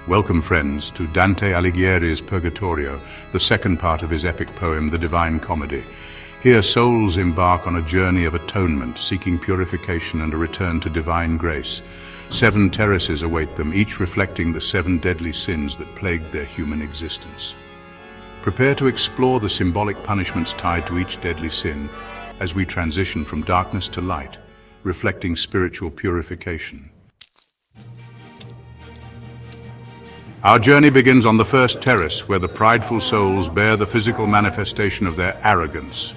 Welcome, friends, to Dante Alighieri's Purgatory, the second part of his epic poem, The Divine Comedy. Here, souls embark on a journey of atonement, seeking purification and a return to divine grace. 7 terraces await them, each reflecting the 7 deadly sins that plagued their human existence. Prepare to explore the symbolic punishments tied to each deadly sin as we transition from darkness to light, reflecting spiritual purification. Our journey begins on the first terrace, where the prideful souls bear the physical manifestation of their arrogance.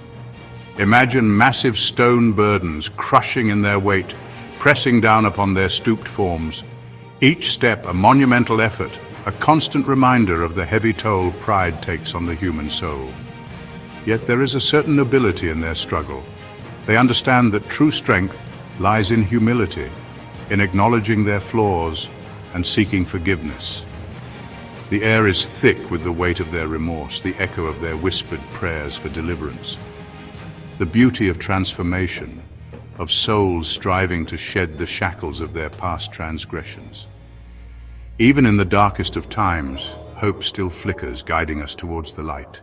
Imagine massive stone burdens crushing in their weight, pressing down upon their stooped forms. Each step a monumental effort, a constant reminder of the heavy toll pride takes on the human soul. Yet there is a certain nobility in their struggle. They understand that true strength lies in humility, in acknowledging their flaws and seeking forgiveness. The air is thick with the weight of their remorse, the echo of their whispered prayers for deliverance. The beauty of transformation, of souls striving to shed the shackles of their past transgressions. Even in the darkest of times, hope still flickers, guiding us towards the light.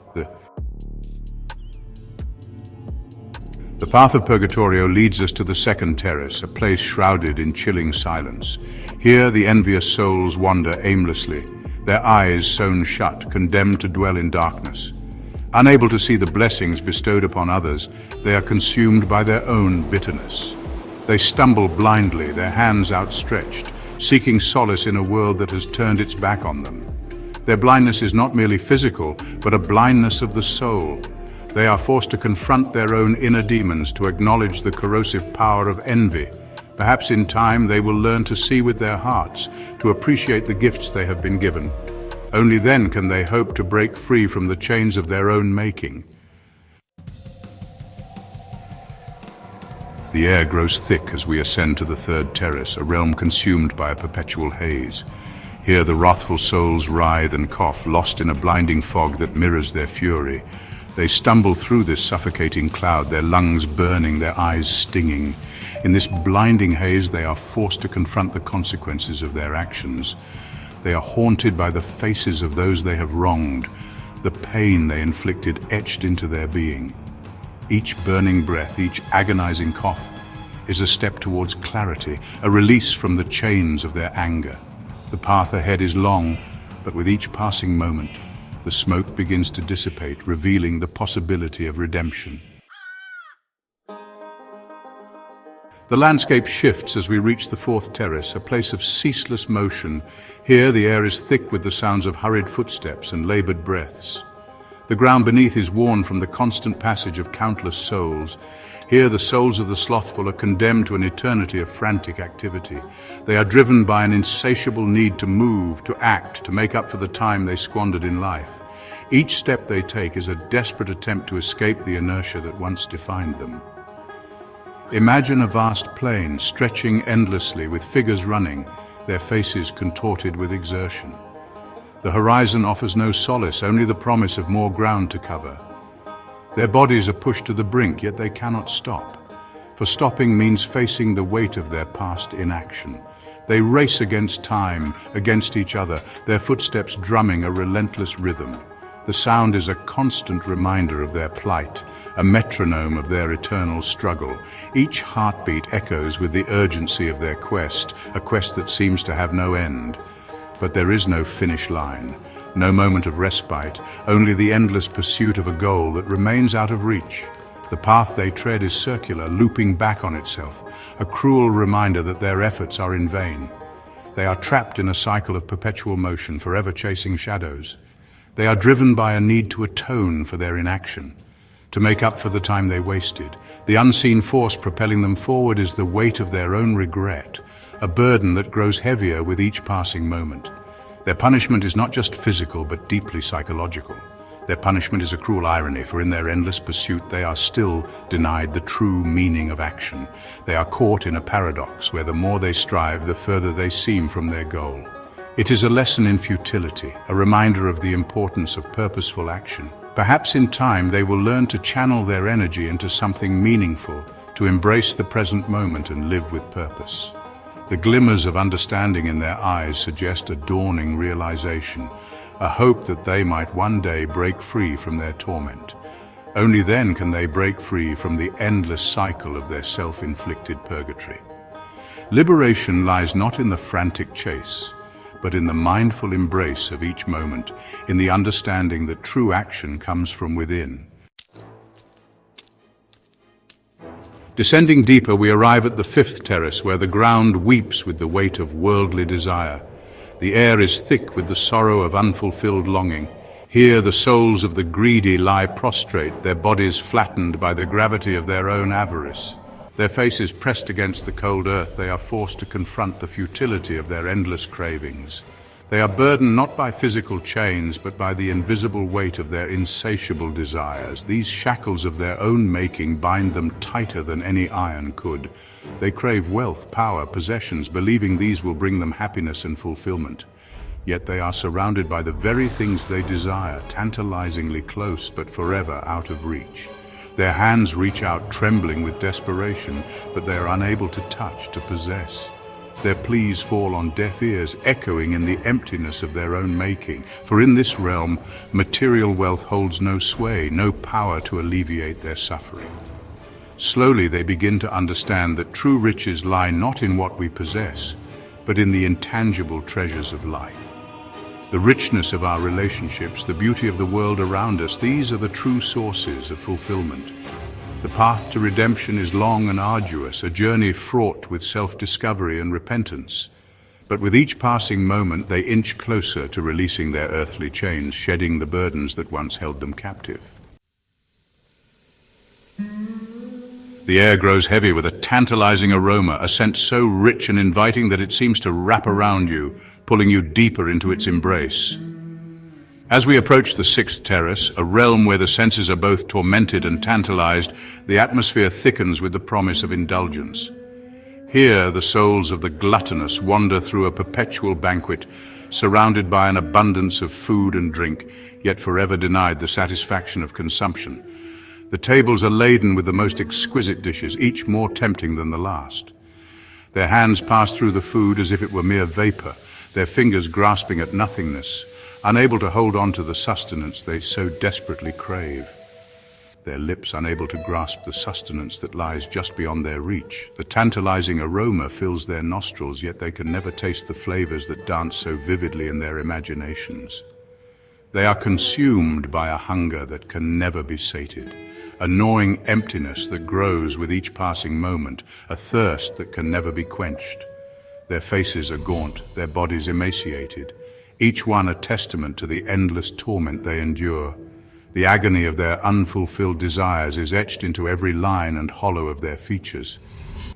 The path of Purgatorio leads us to the second terrace, a place shrouded in chilling silence. Here the envious souls wander aimlessly, their eyes sewn shut, condemned to dwell in darkness. Unable to see the blessings bestowed upon others, they are consumed by their own bitterness. They stumble blindly, their hands outstretched, seeking solace in a world that has turned its back on them. Their blindness is not merely physical, but a blindness of the soul. They are forced to confront their own inner demons, to acknowledge the corrosive power of envy. Perhaps in time they will learn to see with their hearts, to appreciate the gifts they have been given. Only then can they hope to break free from the chains of their own making. The air grows thick as we ascend to the third terrace, a realm consumed by a perpetual haze. Here the wrathful souls writhe and cough, lost in a blinding fog that mirrors their fury. They stumble through this suffocating cloud, their lungs burning, their eyes stinging. In this blinding haze, they are forced to confront the consequences of their actions. They are haunted by the faces of those they have wronged, the pain they inflicted etched into their being. Each burning breath, each agonizing cough is a step towards clarity, a release from the chains of their anger. The path ahead is long, but with each passing moment, the smoke begins to dissipate, revealing the possibility of redemption. The landscape shifts as we reach the fourth terrace, a place of ceaseless motion. Here the air is thick with the sounds of hurried footsteps and labored breaths. The ground beneath is worn from the constant passage of countless souls. Here the souls of the slothful are condemned to an eternity of frantic activity. They are driven by an insatiable need to move, to act, to make up for the time they squandered in life. Each step they take is a desperate attempt to escape the inertia that once defined them. Imagine a vast plain stretching endlessly with figures running, their faces contorted with exertion. The horizon offers no solace, only the promise of more ground to cover. Their bodies are pushed to the brink, yet they cannot stop. For stopping means facing the weight of their past inaction. They race against time, against each other, their footsteps drumming a relentless rhythm. The sound is a constant reminder of their plight, a metronome of their eternal struggle. Each heartbeat echoes with the urgency of their quest, a quest that seems to have no end. But there is no finish line, no moment of respite, only the endless pursuit of a goal that remains out of reach. The path they tread is circular, looping back on itself, a cruel reminder that their efforts are in vain. They are trapped in a cycle of perpetual motion, forever chasing shadows. They are driven by a need to atone for their inaction, to make up for the time they wasted. The unseen force propelling them forward is the weight of their own regret, a burden that grows heavier with each passing moment. Their punishment is not just physical, but deeply psychological. Their punishment is a cruel irony, for in their endless pursuit they are still denied the true meaning of action. They are caught in a paradox where the more they strive, the further they seem from their goal. It is a lesson in futility, a reminder of the importance of purposeful action. Perhaps in time they will learn to channel their energy into something meaningful, to embrace the present moment and live with purpose. The glimmers of understanding in their eyes suggest a dawning realization, a hope that they might one day break free from their torment. Only then can they break free from the endless cycle of their self-inflicted purgatory. Liberation lies not in the frantic chase, but in the mindful embrace of each moment, in the understanding that true action comes from within. Descending deeper, we arrive at the fifth terrace, where the ground weeps with the weight of worldly desire. The air is thick with the sorrow of unfulfilled longing. Here the souls of the greedy lie prostrate, their bodies flattened by the gravity of their own avarice. Their faces pressed against the cold earth, they are forced to confront the futility of their endless cravings. They are burdened not by physical chains, but by the invisible weight of their insatiable desires. These shackles of their own making bind them tighter than any iron could. They crave wealth, power, possessions, believing these will bring them happiness and fulfillment. Yet they are surrounded by the very things they desire, tantalizingly close but forever out of reach. Their hands reach out trembling with desperation, but they are unable to touch, to possess. Their pleas fall on deaf ears, echoing in the emptiness of their own making. For in this realm, material wealth holds no sway, no power to alleviate their suffering. Slowly they begin to understand that true riches lie not in what we possess, but in the intangible treasures of life. The richness of our relationships, the beauty of the world around us, these are the true sources of fulfillment. The path to redemption is long and arduous, a journey fraught with self-discovery and repentance. But with each passing moment, they inch closer to releasing their earthly chains, shedding the burdens that once held them captive. The air grows heavy with a tantalizing aroma, a scent so rich and inviting that it seems to wrap around you, pulling you deeper into its embrace. As we approach the sixth terrace, a realm where the senses are both tormented and tantalized, the atmosphere thickens with the promise of indulgence. Here, the souls of the gluttonous wander through a perpetual banquet, surrounded by an abundance of food and drink, yet forever denied the satisfaction of consumption. The tables are laden with the most exquisite dishes, each more tempting than the last. Their hands pass through the food as if it were mere vapor, their fingers grasping at nothingness, unable to hold on to the sustenance they so desperately crave. Their lips unable to grasp the sustenance that lies just beyond their reach. The tantalizing aroma fills their nostrils, yet they can never taste the flavors that dance so vividly in their imaginations. They are consumed by a hunger that can never be sated, a gnawing emptiness that grows with each passing moment, a thirst that can never be quenched. Their faces are gaunt, their bodies emaciated, each one a testament to the endless torment they endure. The agony of their unfulfilled desires is etched into every line and hollow of their features.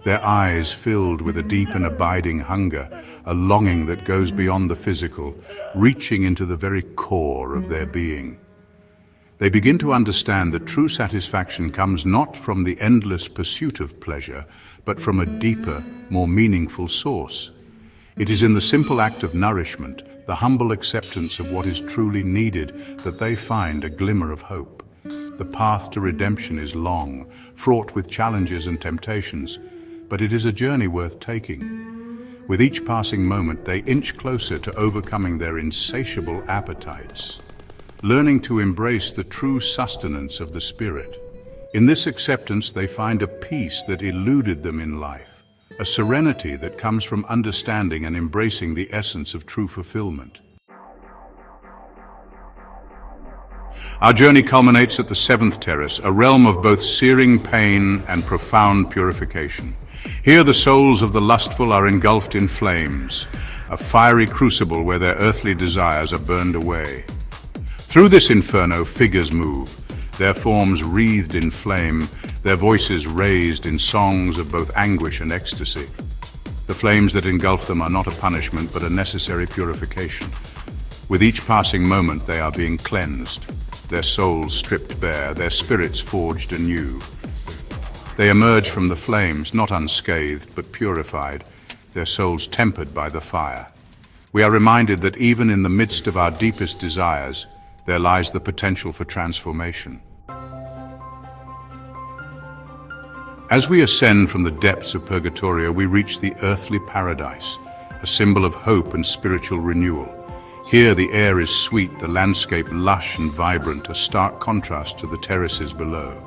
Their eyes filled with a deep and abiding hunger, a longing that goes beyond the physical, reaching into the very core of their being. They begin to understand that true satisfaction comes not from the endless pursuit of pleasure, but from a deeper, more meaningful source. It is in the simple act of nourishment, the humble acceptance of what is truly needed, that they find a glimmer of hope. The path to redemption is long, fraught with challenges and temptations, but it is a journey worth taking. With each passing moment, they inch closer to overcoming their insatiable appetites, learning to embrace the true sustenance of the spirit. In this acceptance, they find a peace that eluded them in life, a serenity that comes from understanding and embracing the essence of true fulfillment. Our journey culminates at the seventh terrace, a realm of both searing pain and profound purification. Here the souls of the lustful are engulfed in flames, a fiery crucible where their earthly desires are burned away. Through this inferno, figures move, their forms wreathed in flame, their voices raised in songs of both anguish and ecstasy. The flames that engulf them are not a punishment, but a necessary purification. With each passing moment, they are being cleansed, their souls stripped bare, their spirits forged anew. They emerge from the flames, not unscathed, but purified, their souls tempered by the fire. We are reminded that even in the midst of our deepest desires, there lies the potential for transformation. As we ascend from the depths of Purgatory, we reach the earthly paradise, a symbol of hope and spiritual renewal. Here the air is sweet, the landscape lush and vibrant, a stark contrast to the terraces below.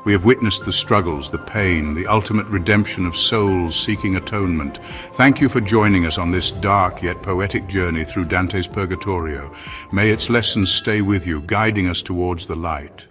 We have witnessed the struggles, the pain, the ultimate redemption of souls seeking atonement. Thank you for joining us on this dark yet poetic journey through Dante's Purgatorio. May its lessons stay with you, guiding us towards the light.